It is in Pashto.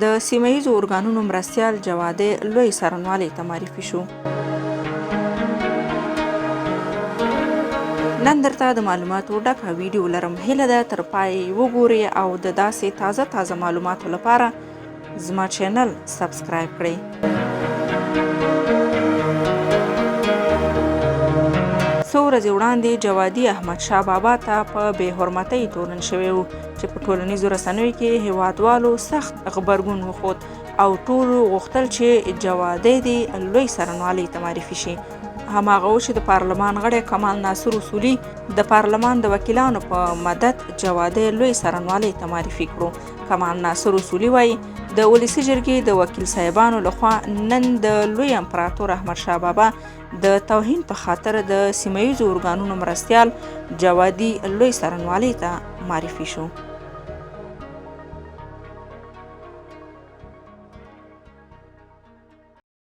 د سیمهیزو ارګانونو مرستیال جوادي لوی څارنوالۍ ته معرفي شو. نن درته د معلوماتو ډکه ویډیو لرم، هیله ده تر پای وګورئ او د داسې تازه معلوماتو لپاره زما چینل سبسکرایب کړئ. څو ورځې وړاندې جوادي احمد شاه بابا ته په بې حرمتۍ تورن شوی و چې په ټولنیزو رسنیو کې هیوادوالو سخت غبرګون وښود او ټولو غوښتل چې جوادي دې لوی څارنوالۍ ته معرفي شي. هماغه و چې د پارلمان غړی کمال ناصر اصولي د پارلمان د وکیلانو په مدد جوادي لوی څارنوالۍ ته معرفي کړو. کمال ناصر اصولي وایي د ولسي جرګې د وکیل صاحبانو لخوا نن د لوی امپراتور احمد شاه بابا د توهین په خاطر د سیمهیزو ارګانونو مرستیال جوادي لوی څارنوالۍ ته معرفي شو.